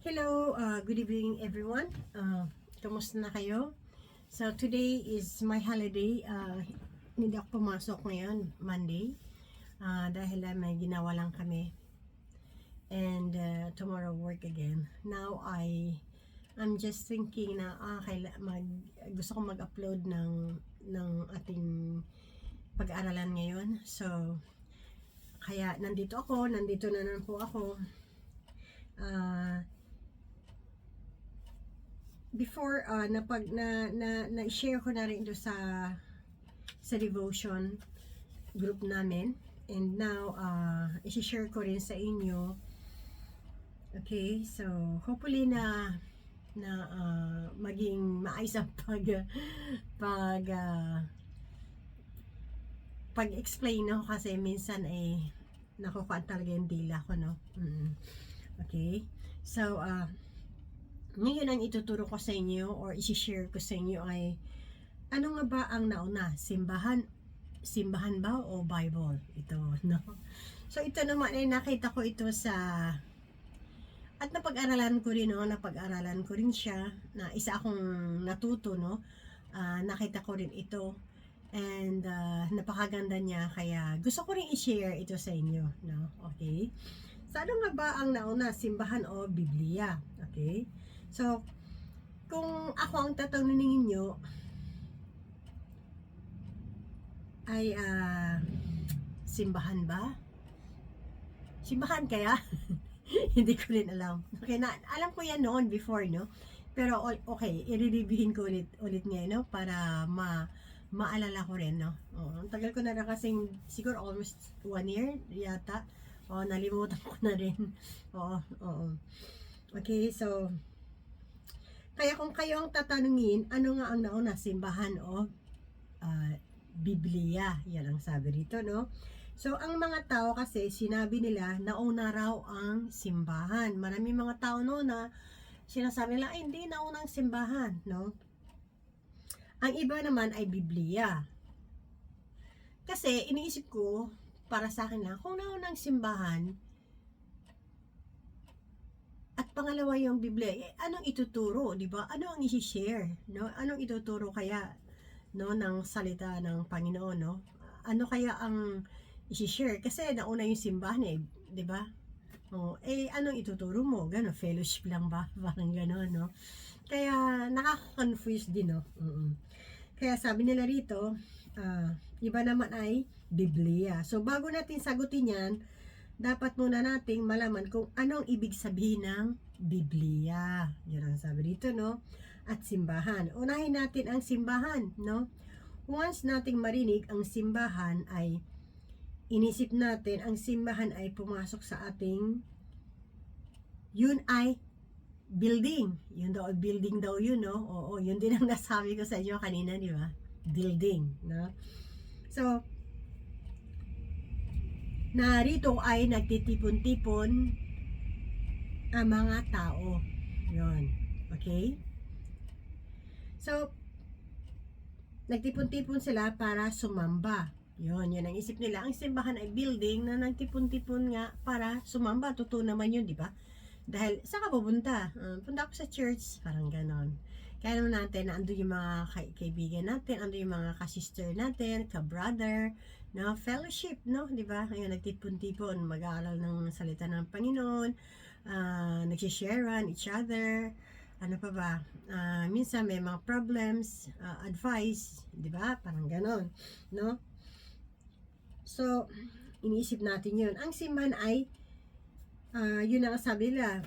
Hello, good evening everyone. Kamusta na kayo? So today is my holiday. Hindi ako pumasok ngayon, Monday. Dahil may ginawa lang kami. And tomorrow work again. Now I'm just thinking na gusto ko mag-upload ng ating pag-aaralan ngayon. So kaya nandito na naman po ako. Before na-share ko na rin ito sa devotion group namin, and now i-share ko rin sa inyo. Okay, so hopefully na maging maayos ang pag-explain, no, kasi minsan nakukuhaan talaga yung dila ko, no. Okay, so ngayon ang ituturo ko sa inyo or i-share ko sa inyo ay ano nga ba ang nauna? Simbahan ba o Bible? Ito, no? So ito naman ay nakita ko ito at napag-aralan ko rin siya, na isa akong natuto, no? Nakita ko rin ito, and napakaganda niya, kaya gusto ko rin i-share ito sa inyo, no? Okay? So ano nga ba ang nauna? Simbahan o Biblia? Okay? So, kung ako ang tatanungin niyo ay simbahan ba? Simbahan kaya? Hindi ko rin alam. Okay, alam ko yan noon before, no? Pero okay, i-reviewin ko ulit ngayon, no? Para maalala ko rin, no? Ang tagal ko na rin kasing, siguro almost 1 year yata. Nalimutan ko na rin. Oo. Okay, so kaya kung kayo ang tatanungin, ano nga ang nauna, simbahan o Biblia? Yan ang sabi rito, no? So, ang mga tao kasi, sinabi nila, nauna raw ang simbahan. Maraming mga tao no na sinasabi nila, ay hindi, naunang simbahan, no? Ang iba naman ay Biblia. Kasi, iniisip ko, para sa akin lang, kung naunang simbahan, at pangalawa yung Biblia, anong ituturo, di ba? Ano ang i-share, no? Anong ituturo kaya, no, ng salita ng Panginoon, no? Ano kaya ang i-share? Kasi nauna yung simbahan, di ba? Anong ituturo mo? Gano'n, fellowship lang ba? Parang gano'n, no? Kaya nakaka-confuse din, no? Kaya sabi nila rito, iba naman ay Biblia. So bago natin sagutin yan, dapat muna nating malaman kung anong ibig sabihin ng Biblia. Yan ang sabi dito, no? At simbahan. Unahin natin ang simbahan, no? Once nating marinig ang simbahan, ay inisip natin ang simbahan ay pumasok sa ating, yun ay building. Yun daw, building daw yun, no? Oo, yun din ang nasabi ko sa inyo kanina, di ba? Building, no? So, narito ay nagtitipon-tipon ang mga tao. Yun. Okay? So, nagtipon-tipon sila para sumamba. Yun ang isip nila. Ang simbahan ay building na nagtipon-tipon nga para sumamba. Totoo naman yun, di ba? Dahil, saan ka pupunta? Punta ako sa church. Parang ganon. Kaya naman natin na ando yung mga kaibigan natin, ando yung mga ka-sister natin, ka-brother, no, fellowship, no, di ba? Ayun, nagtipon-tipon, mag-aaral ng salita ng Panginoon, nagsisharean each other, ano pa ba? Minsan may mga problems, advice, di ba? Parang ganon, no? So, iniisip natin yun. Ang simbahan ay, yun ang sabi nila,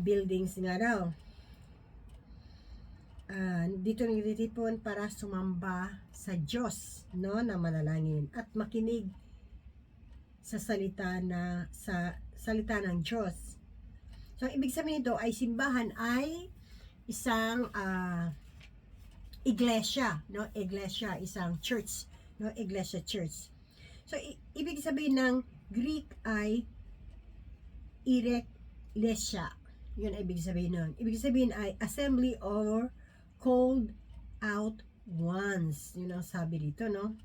buildings nga raw. Dito nagtitipon para sumamba sa Diyos, no, na manalangin at makinig sa salita ng Diyos. So, ibig sabihin nito ay simbahan ay isang iglesia, no? Iglesia, isang church, no? Iglesia, church. So, ibig sabihin ng Greek ay Eklesia. Yun ay ibig sabihin nun. Ibig sabihin ay assembly or called out ones. Yun ang sabi dito, no?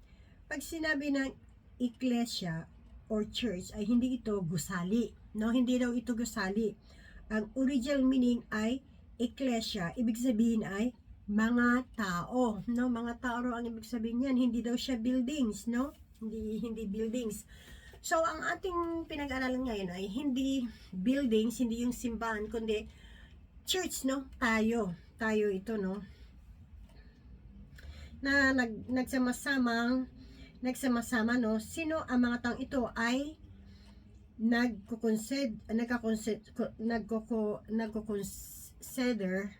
Pag sinabi ng iglesia or church, ay hindi ito gusali, no? Hindi daw ito gusali. Ang original meaning ay ecclesia, ibig sabihin ay mga tao, no? Mga tao raw ang ibig sabihin niyan, hindi daw siya buildings, no? Hindi buildings. So, ang ating pinag-aralan ngayon ay hindi buildings, hindi yung simbahan, kundi church, no? Tayo ito, no? Na nagsama-sama, no? Sino ang mga taong ito ay nagko-consider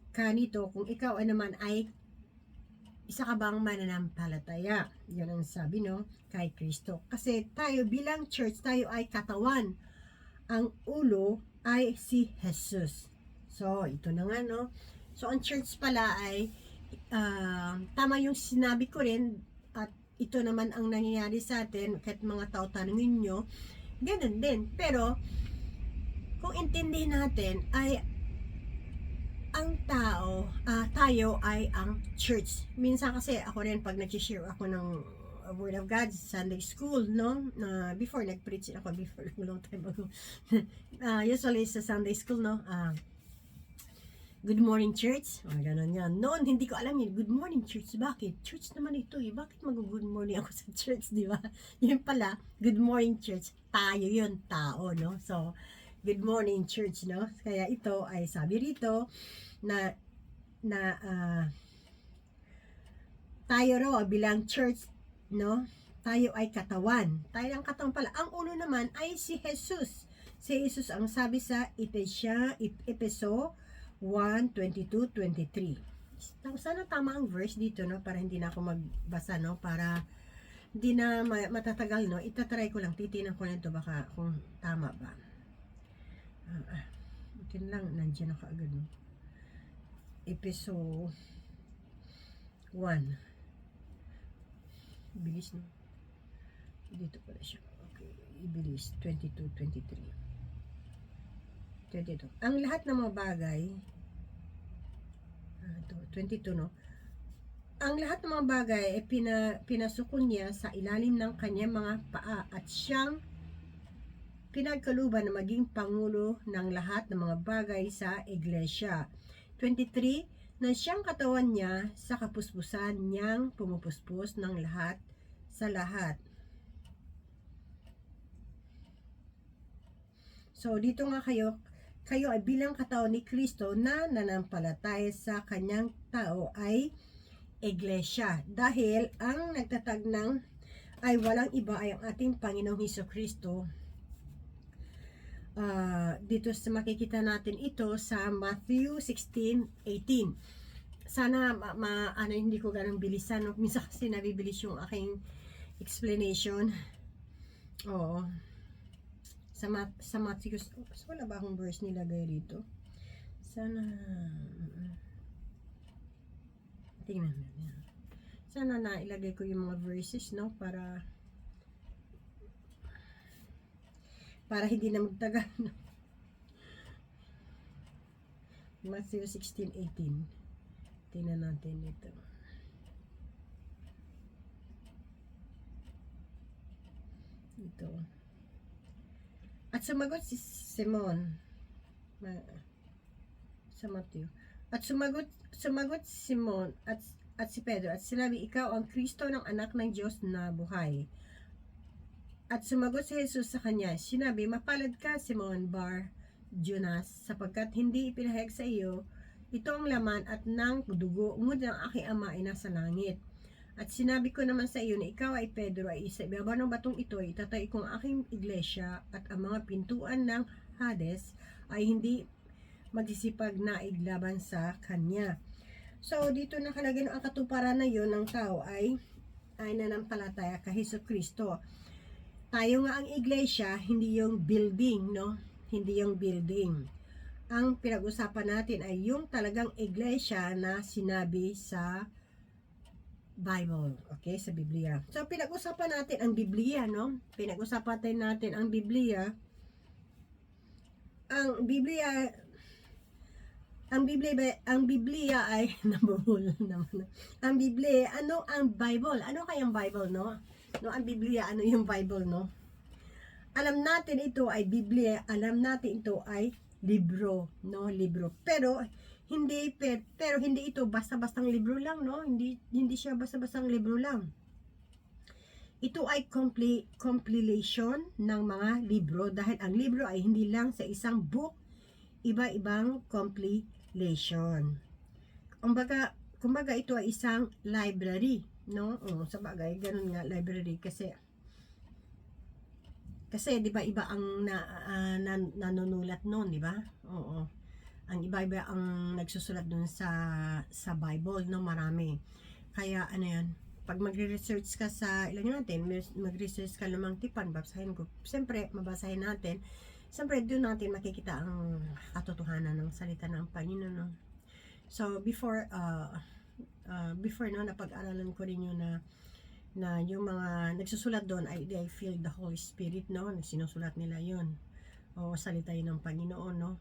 kanito kung ikaw ay naman ay isa ka bang mananampalataya. Yan ang sabi, no, kay Kristo. Kasi tayo bilang church, tayo ay katawan. Ang ulo ay si Jesus. So, ito na nga, no. So, ang church pala ay tama yung sinabi ko rin, at ito naman ang nangyayari sa atin, kahit mga tao tanungin nyo, ganun din. Pero, kung intindihin natin, ay ang tayo ay ang church. Minsan kasi ako rin, pag nag-share ako ng Word of God, Sunday School, no? Before, nag-preach ako before, long time ago. Usually sa Sunday School, no? Good morning, church. Ganun yan. Noon, hindi ko alam yun. Good morning, church. Bakit? Church naman ito eh. Bakit mag-good morning ako sa church, di ba? Yun pala, good morning, church. Tayo yun, tao, no? So, good morning, church, no? Kaya ito ay sabi rito na tayo raw bilang church, no? Tayo ay katawan. Tayo ang katawan pala. Ang ulo naman ay si Jesus. Si Jesus ang sabi sa Efeso 1:22-23. Sana tama ang verse dito, no, para hindi na ako magbasa, no, para hindi na matatagal, no. Itatry ko lang, titinan ko lang ito baka kung tama ba. Butin lang, nandiyan na kaagad, no. Efeso 1. Bilis, no. Dito pala siya. Okay, ibilis 22-23. 22. Ang lahat ng mga bagay, 22, no? Ang lahat ng mga bagay ay pinasuko niya sa ilalim ng kanyang mga paa at siyang pinagkaluban na maging pangulo ng lahat ng mga bagay sa iglesia. 23, na siyang katawan niya sa kapuspusan niyang pumupuspos ng lahat sa lahat. So, dito nga kayo ay bilang katawan ni Kristo na nanampalataya sa kanyang tao ay iglesia. Dahil ang nagtatag ng ay walang iba ay ang ating Panginoong Hesukristo. Dito sa makikita natin ito sa Matthew 16:18. Sana hindi ko ganun bilisan, no? Minsan kasi nabibilis yung aking explanation. Oo. Sa Matthew, wala ba akong verse nilagay dito? Sana tingnan natin. Sana nailagay ko yung mga verses, no, para hindi na magtagal, no? Matthew 16:18. Tingnan natin dito. Ito. At sumagot si Simon sa Matthew. At sumagot si Simon at si Pedro at sinabi, ikaw ang Kristo ng anak ng Diyos na buhay. At sumagot si Jesus sa kanya, sinabi, mapalad ka, Simon Bar Jonas, sapagkat hindi ipinahayag sa iyo ito ang laman at ng dugo, ngunit ang aking Ama ay nasa langit. At sinabi ko naman sa iyo na ikaw ay Pedro ay isa. Ibabaw ng batong ito, itatay ko ang aking iglesia at ang mga pintuan ng Hades ay hindi magsisipag na iglaban sa kanya. So, dito nakalagay ang katuparan na yun ng tao ay nanampalataya kay Hesukristo. Tayo nga ang iglesia, hindi yung building, no? Hindi yung building. Ang pinag-usapan natin ay yung talagang iglesia na sinabi sa Bible, okay, sa Biblia. So, pinag-usapan natin ang Biblia, no? Pinag-usapan natin ang Biblia. Ang Biblia ay nabuhol naman. Ang Biblia, ano ang Bible? Ano kayang Bible, no? No, ang Biblia, ano yung Bible, no? alam natin ito ay Biblia, alam natin ito ay libro, no? Libro. Pero hindi ito basta-bastang libro lang, no? Hindi siya basta-bastang libro lang. Ito ay compilation ng mga libro dahil ang libro ay hindi lang sa isang book, iba-ibang compilation. Kumbaga ito ay isang library, no? Sa bagay, ganun nga library kasi 'di ba iba ang nanunulat noon, 'di ba? Oo. Ang iba-iba ang nagsusulat doon sa Bible, no, marami. Kaya ano 'yan, pag magre-research ka sa ilan natin, mag-research ka lamang tipan, basahin ko. Siyempre, mabasahin natin. Siyempre, doon natin makikita ang katotohanan ng salita ng Panginoon, no? So, before no, napag-aralan ko rin yun na yung mga nagsusulat doon ay they feel the Holy Spirit, no? Sinusulat nila yun. O salita yun ng Panginoon, no?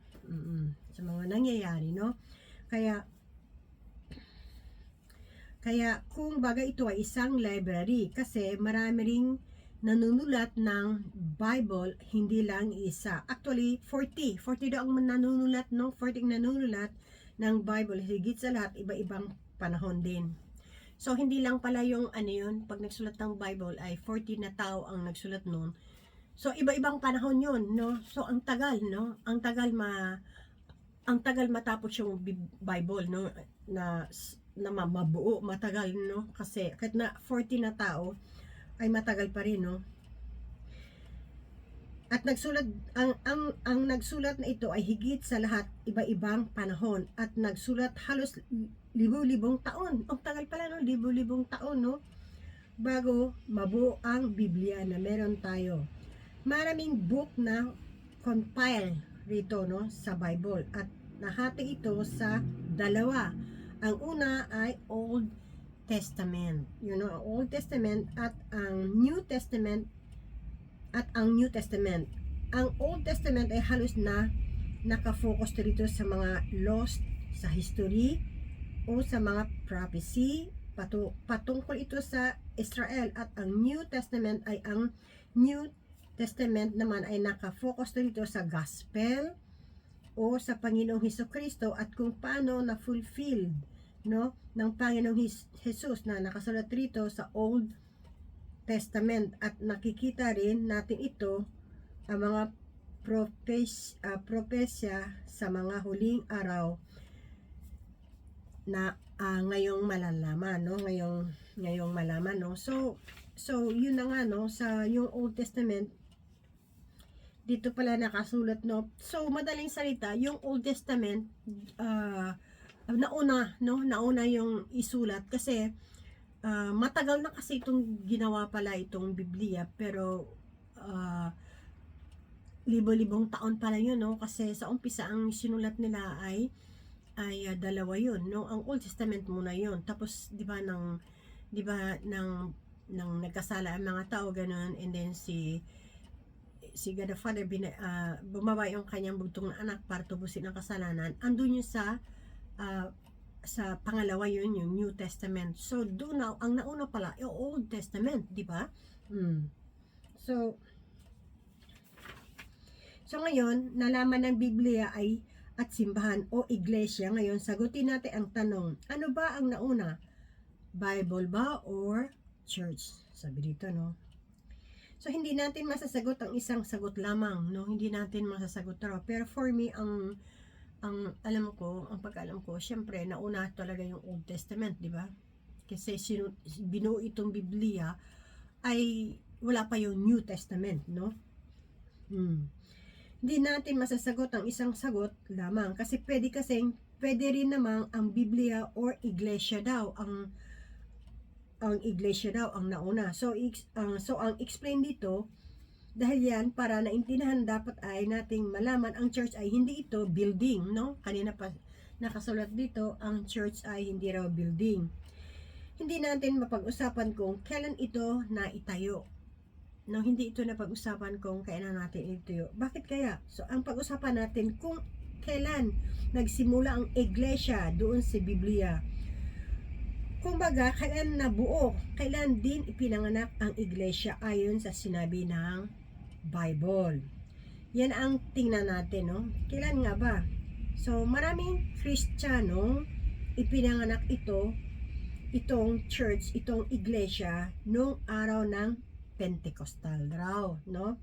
Sa mga nangyayari, no? Kaya kung baga ito ay isang library kasi marami ring nanunulat ng Bible, hindi lang isa. Actually, 40 daw ang nanunulat, no? 40 nanunulat ng Bible, higit sa lahat, iba-ibang panahon din. So, hindi lang pala yung ano yun, pag nagsulat ng Bible ay 40 na tao ang nagsulat nun. So, iba-ibang panahon yun, no? So, ang tagal, no? Ang tagal matapos yung Bible, no? Na mabuo, matagal, no? Kasi kahit na 40 na tao ay matagal pa rin, no? At nagsulat ang nagsulat na ito ay higit sa lahat iba-ibang panahon at nagsulat halos libo-libong taon. Ang tagal pala, no? Libo-libong taon, no? Bago mabuo ang Biblia na meron tayo. Maraming book na compile rito, no, sa Bible at nahati ito sa dalawa. Ang una ay Old Testament. You know, Old Testament at ang New Testament. Ang Old Testament ay halos na nakafocus dito sa mga lost sa history o sa mga prophecy patungkol ito sa Israel, at ang New Testament naman ay nakafocus dito sa gospel o sa Panginoong Hesukristo at kung paano na fulfilled, no, ng Panginoong Jesus na nakasulat rito sa Old Testament. At nakikita rin natin ito ang mga propesya sa mga huling araw na ngayong malalaman, no? Ngayong malaman, no? So yun na nga, no, sa yung Old Testament dito pala nakasulat, no? So madaling salita, yung Old Testament nauna yung isulat kasi matagal na kasi itong ginawa pala itong Biblia, pero libo-libong taon pala yun, no? Kasi sa umpisa ang sinulat nila ay dalawa yun, no? Ang Old Testament muna yun, tapos di ba nang nagkasala ang mga tao, ganun, and then si God the Father bumaba yung kanyang bugtong na anak para tubusin ang kasalanan. Andun yun sa pangalawa yun, yung New Testament. So doon ang nauna pala yung Old Testament, di ba? So ngayon, nalaman ng Biblia at simbahan o iglesia. Ngayon, sagutin natin ang tanong, ano ba ang nauna? Bible ba or church? Sabi dito, no? So, hindi natin masasagot ang isang sagot lamang, no? Hindi natin masasagot na. Pero for me, ang pagkaalam ko, syempre, nauna talaga yung Old Testament, di ba? Kasi binuo itong Biblia ay wala pa yung New Testament, no? Hindi natin masasagot ang isang sagot lamang kasi pwede rin namang ang Biblia or iglesia daw ang iglesia daw ang nauna. So ang explain dito, dahil yan, para naintindihan dapat ay nating malaman ang church ay hindi ito building, no? Kanina pa nakasulat dito, ang church ay hindi raw building. Hindi natin mapag-usapan kung kailan ito naitayo. No, hindi ito napag-usapan kung kailan natin itayo. Bakit kaya? So ang pag-usapan natin kung kailan nagsimula ang iglesia doon sa Biblia. Kumbaga, kailan nabuo, kailan din ipinanganak ang iglesia ayon sa sinabi ng Bible. Yan ang tingnan natin, no? Kailan nga ba? So, maraming Kristiyano ipinanganak itong church, itong iglesia, nung araw ng Pentecostal raw, no?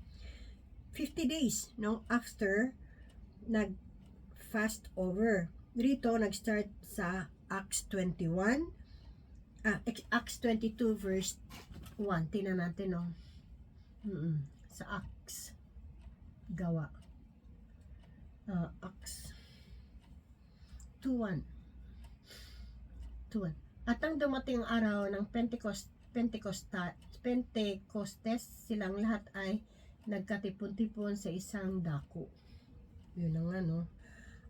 50 days, no? After nag-fast over. Dito, nag-start sa Acts 21, Acts 22 verse 1. Tingnan natin, no? Sa Acts gawa, Acts 2:1. At ang dumating ang araw ng Pentecostes, silang lahat ay nagkatipon-tipon sa isang dako. Yun na nga, no?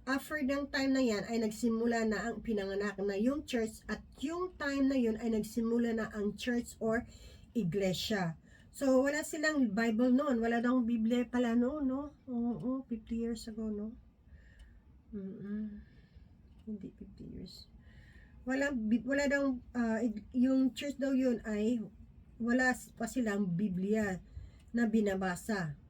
After ng time na yan ay nagsimula na ang pinanganak na yung church, at yung time na yun ay nagsimula na ang church or iglesia. So, wala silang Bible noon. Wala daw Biblia pala noon, no? Oo, 50 years ago, no? Hindi 50 years. Wala daw, yung church daw yun ay wala pa silang Biblia na binabasa.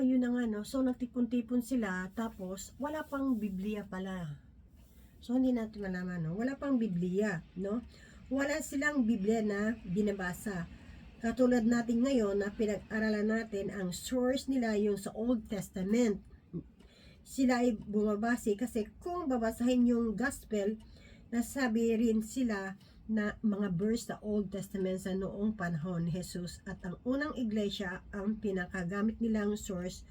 Yun na nga, no? So, nagtipon-tipon sila, tapos wala pang Biblia pala. So, hindi natin malaman, no? Wala pang Biblia, no? Wala silang Biblia na binabasa. Katulad natin ngayon na pinag-aralan natin, ang source nila yung sa Old Testament. Sila ay bumabase kasi kung babasahin yung gospel, nasabi rin sila na mga verse sa Old Testament sa noong panahon ni Jesus, at ang unang iglesia, ang pinakagamit nilang source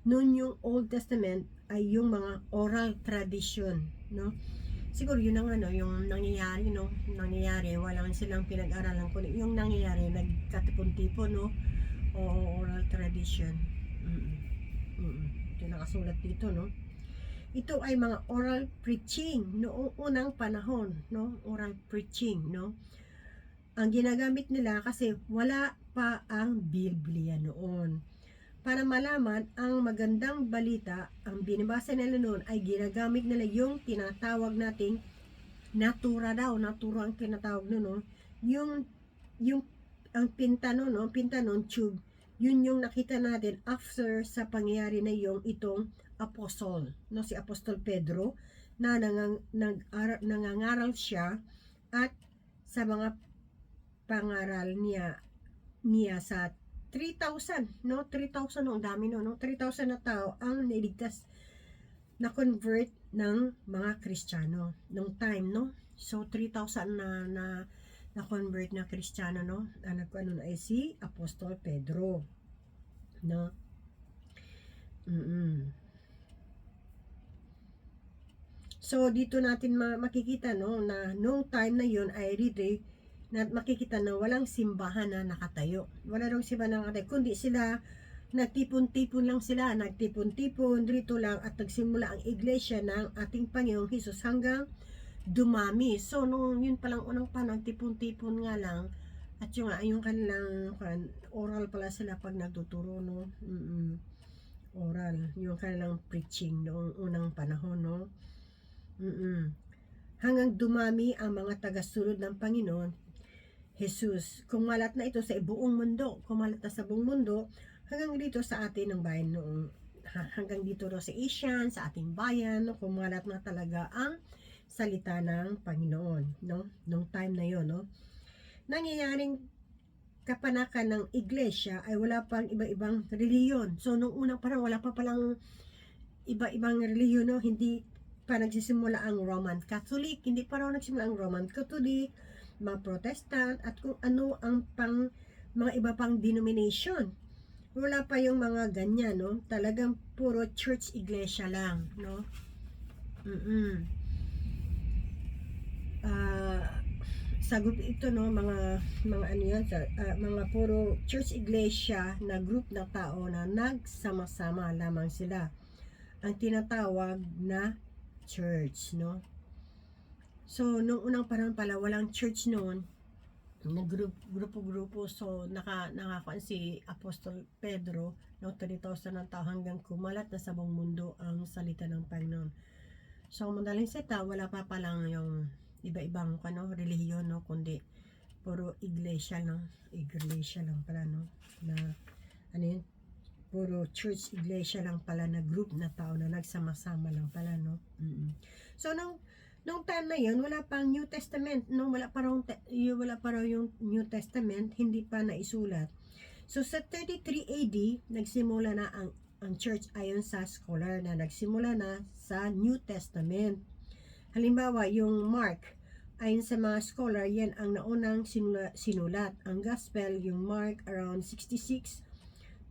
noon yung Old Testament ay yung mga oral tradition, no? Siguro yun ang yung nangyayari, no? Nangyayari, walang silang pinag-aralan, kundi yung nangyayari, nagkatipon-tipon, no? O oral tradition. Ito nakasulat dito, no? Ito ay mga oral preaching noong unang panahon, no? Oral preaching, no? Ang ginagamit nila kasi wala pa ang Biblia noon. Para malaman ang magandang balita, ang binabasa nila noon ay ginagamit nila yung tinatawag nating natura daw. Natura ang tinatawag noon, no? Ang pinta noon, tube, yun yung nakita natin after sa pangyayari na itong apostol, no? Si Apostol Pedro, na nangangaral siya, at sa mga pangaral niya sa 3,000, no? 3,000, no? Ang dami, no? 3,000 na tao ang niligtas, na convert ng mga Kristiyano nung time, no? So 3,000 na convert na Kristiyano, no? Ang nagkuano na ay si Apostol Pedro, no? So dito natin makikita, no, na nung time na yun ay really na makikita na walang simbahan na nakatayo. Wala rong simbahan na nakatayo, kundi sila nagtipon-tipon lang sila, nagtipon-tipon dito lang, at nagsimula ang iglesia ng ating Panginoong Hesus hanggang dumami. So nung yun palang unang panahon, tipon-tipon nga lang, at yung kanilang oral pala sila pag nagtuturo, no? Oral, yung kanilang preaching noong unang panahon, no? Hanggang dumami ang mga tagasunod ng Panginoon Jesus. Kumalat na ito sa buong mundo. Kumalat na sa buong mundo hanggang dito sa atin ng bayan noong, hanggang dito sa Asian, sa ating bayan, no? Kumalat na talaga ang salita ng Panginoon, no? Nung time na yon, no? Nangyayaring kapanakan ng iglesia ay wala pang iba-ibang reliyon. So nung unang parang wala pa palang iba-ibang reliyon, no? Hindi pa nagsisimula ang Roman Catholic, hindi pa raw nagsimula ang Roman Catholic, mga Protestant, at kung ano ang mga iba pang denomination. Wala pa yung mga ganyan, no? Talagang puro church iglesia lang, no? Sagot ito, no, mga ano yan, mga puro church iglesia na group na tao na nagsama-sama lamang sila, ang tinatawag na church, no? So nung unang panahon pala walang church noon, na grupo-grupo. So nakakuan si Apostol Pedro, no, 3,000 ng tao hanggang kumalat na sa buong mundo ang salita ng Panginoon. So madaling seta, wala pa palang yung iba-ibang relihiyon, no, kundi puro iglesia lang pala, no, na ano yun, puro church, iglesia lang pala na group na tao na nagsama-sama lang pala, no? So, nung time na yun, wala pang New Testament, no? Wala pa raw yung New Testament, hindi pa naisulat. So, sa 33 AD, nagsimula na ang church ayon sa scholar na nagsimula na sa New Testament. Halimbawa, yung Mark, ayon sa mga scholar, yan ang naunang sinulat. Ang Gospel, yung Mark, around 66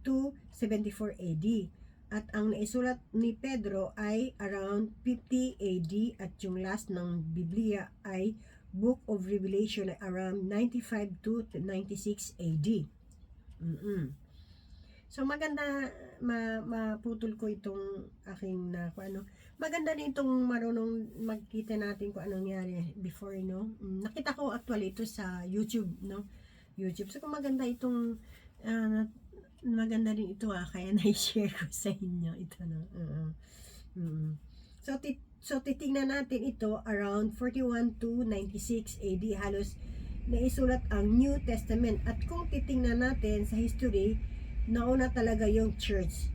to 74 AD. At ang naisulat ni Pedro ay around 50 AD at yung last ng Biblia ay Book of Revelation ay around 95 to 96 AD. So maganda, maputol ko itong aking maganda din itong marunong magkita natin kung anong nangyari before, no? Nakita ko actually ito sa YouTube, no? YouTube. So kung maganda itong maganda din ito kaya na-share ko sa inyo ito, no? So titingnan natin ito around 41 to 96 AD, halos naisulat ang New Testament. At kung titingnan natin sa history, nauna talaga yung church,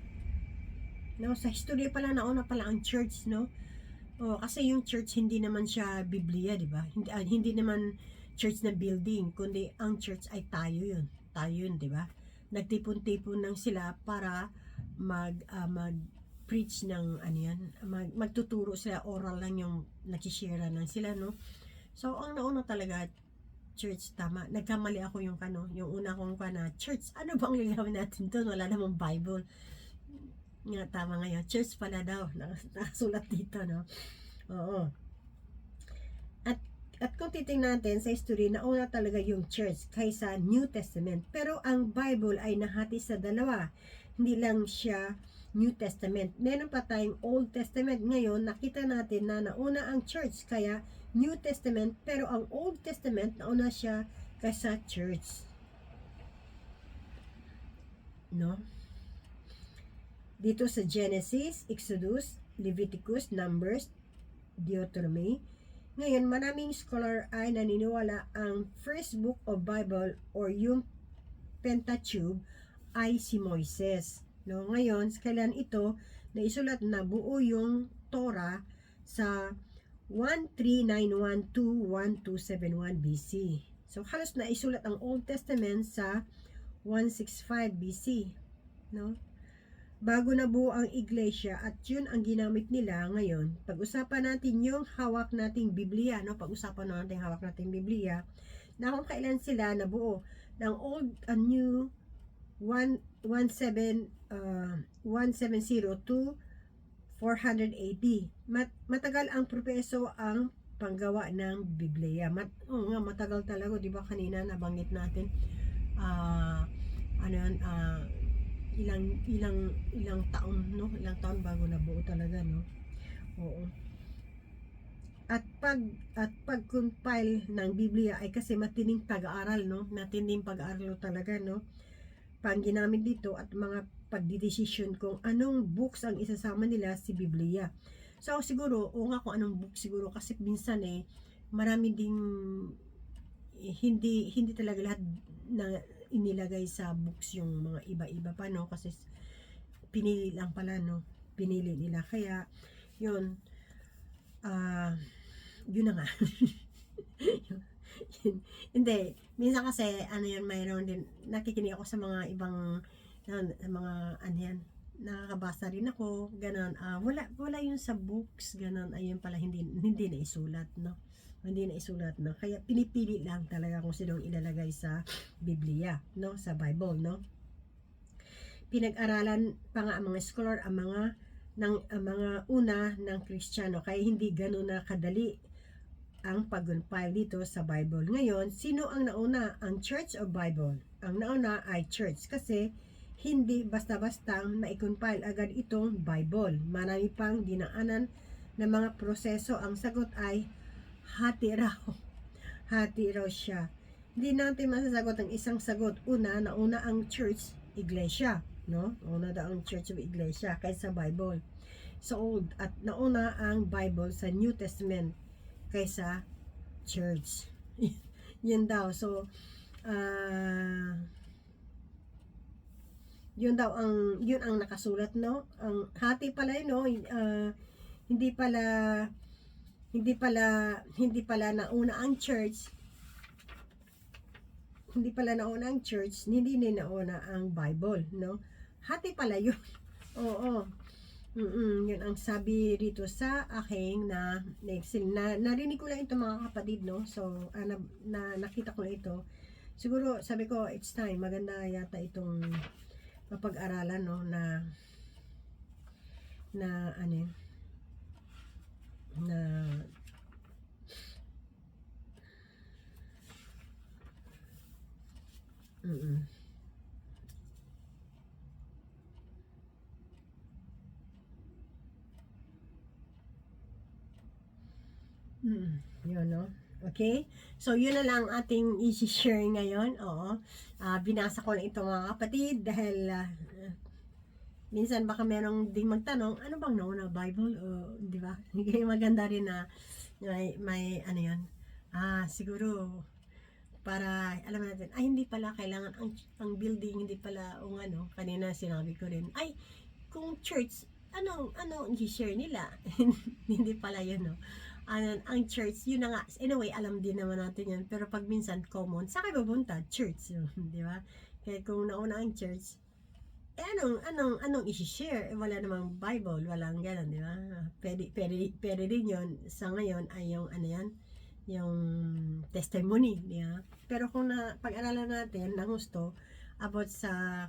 no? Sa history pala nauna pala ang church, no? Kasi yung church hindi naman siya Biblia, di ba? Hindi naman church na building, kundi ang church ay tayo yun, di ba? Nagtipon-tipon lang sila para mag-preach ng magtuturo sila, oral lang yung nagsishare lang sila, no? So ang nauna talaga church, tama. Nagkamali ako yung una kong church. Ano bang gagawin natin doon? Wala namang Bible. Nga, tama ngayon. Church pala daw. Nakasulat dito, no? Oo. At kung titingnan natin sa history, nauna talaga yung church kaysa New Testament. Pero ang Bible ay nahati sa dalawa. Hindi lang siya New Testament. Meron pa tayong Old Testament. Ngayon, nakita natin na nauna ang church, kaya New Testament, pero ang Old Testament nauna siya kaysa church, no? Dito sa Genesis, Exodus, Leviticus, Numbers, Deuteronomy. Ngayon, maraming scholar ay naniniwala ang first book of Bible or yung Pentateuch ay si Moises, no? Ngayon, kailan ito naisulat na buo yung Torah? Sa 1391 to 1271 BC. So halos naisulat ang Old Testament sa 165 BC, no? Bago nabuo ang iglesia, at yun ang ginamit nila ngayon. Pag-usapan natin yung hawak nating Biblia, no? Pag-usapan natin hawak nating Biblia na kung kailan sila nabuo ng Old and New 170 to 480. Matagal ang proseso ang panggawa ng Biblia. Matagal talaga, di ba? Kanina nabanggit natin ilang taon, no? Ilang taon bago nabuo talaga, no? Oo. At pag-compile ng Biblia ay kasi matinding pag-aaral, no? Matinding pag-aaral talaga, no? Pang ginamit dito at mga pagdidesisyon kung anong books ang isasama nila si Biblia. So siguro, kung anong book siguro, kasi minsan marami ding hindi talaga lahat na inilagay sa books yung mga iba-iba pa, no? Kasi pinili lang pala, no? Pinili nila. Kaya yun, yun na nga. Hindi, minsan kasi mayroon din, nakikinig ako sa mga ibang mga nakakabasa rin ako, ganon. Wala yun sa books, ganon. Ayun pala, hindi na isulat, no? Hindi na isulat, no? Kaya pinipili lang talaga kung sino ilalagay sa Biblia, no? Sa Bible, no? Pinag-aralan pa nga ang mga scholar ang mga una ng Kristiyano, kaya hindi ganon na kadali ang pag-compile dito sa Bible. Ngayon, sino ang nauna? Ang Church o Bible? Ang nauna ay Church, kasi hindi basta-basta na-compile agad itong Bible. Marami pang dinaanan ng mga proseso. Ang sagot ay hati raw. Hati raw siya. Hindi natin masasagot ang isang sagot. Nauna ang church, iglesia, no? Nauna daw ang church o iglesia kaysa Bible. So old, at nauna ang Bible sa New Testament kaysa church. Yan daw. So yun ang nakasulat, no? Ang hati pala yun, no? Hindi pala hindi pala nauna ang church, hindi din nauna ang Bible, no? Hati pala yun. Oo. Yun ang sabi dito sa aking narinig ko lang ito mga kapatid, no? So, nakita ko lang ito. Siguro, sabi ko, it's time. Maganda yata itong mapag-aralan, no? Na ano yun? Na mm Yun, no? Okay? So, yun na lang ating i-share ngayon. Oo. Binasa ko lang ito mga kapatid dahil minsan baka merong ding magtanong, ano bang nauna, Bible? O, di ba? Kaya maganda rin na may ano yun. Siguro, para alam natin, hindi pala kailangan ang building, hindi pala, kanina sinabi ko rin, kung church, ano i-share nila? Hindi pala yun, no? Ang church, yun na nga, anyway, alam din naman natin yan, pero pag minsan common, sa kayo pupunta? Church, di ba? Kaya kung nauna ang church, anong i-share? Wala namang Bible, walang gano'n, di ba? Pwede din yun, sa ngayon, ay yung yung testimony, di ba? Pero kung pag-aralan natin ng gusto about sa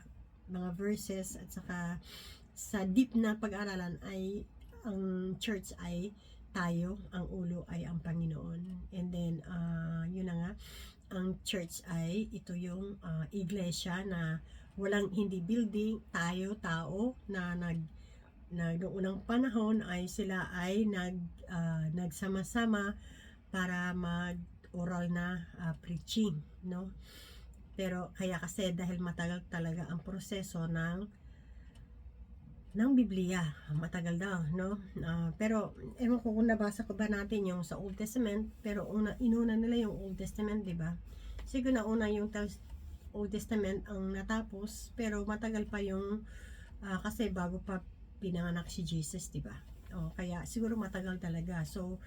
mga verses at saka sa deep na pag-aralan ay ang church ay tayo, ang ulo ay ang Panginoon. And then, yun na nga, ang church ay ito yung iglesia na walang hindi building, tao na noong unang panahon ay sila ay nagsama-sama para mag-oral na preaching, no? Pero kaya kasi dahil matagal talaga ang proseso ng Biblia, matagal daw, no? Pero ewan ko kung nabasa ko ba natin yung sa Old Testament, pero inuna nila yung Old Testament, di ba? Siguro na una yung Old Testament ang natapos, pero matagal pa yung kasi bago pa pinanganak si Jesus, di ba? Kaya siguro matagal talaga. So,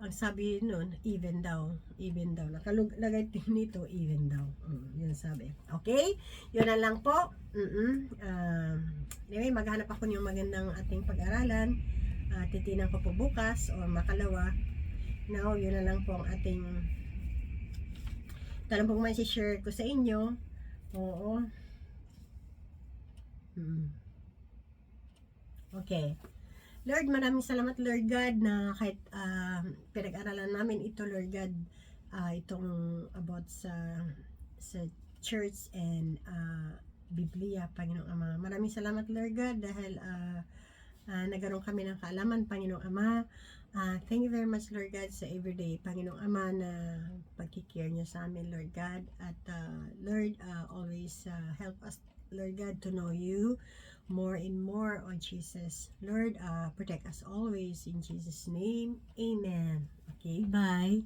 ang sabi nun, even daw. Nakalagay nito, even daw. Yun sabi. Okay? Yun na lang po. Anyway, maghanap ako ng magandang ating pag-aralan. Titinan ko po bukas o makalawa. Now, yun na lang po ang ating ito lang po man share ko sa inyo. Oo. Okay. Lord, maraming salamat Lord God na kahit pinag-aralan namin ito Lord God, itong about sa church and Biblia, Panginoong Ama. Maraming salamat Lord God dahil nagkaroon kami ng kaalaman, Panginoong Ama. Thank you very much Lord God sa everyday, Panginoong Ama, na pagkikare niyo sa amin Lord God. At Lord, always help us Lord God to know you more and more on Jesus. Lord, protect us always in Jesus' name. Amen. Okay, bye.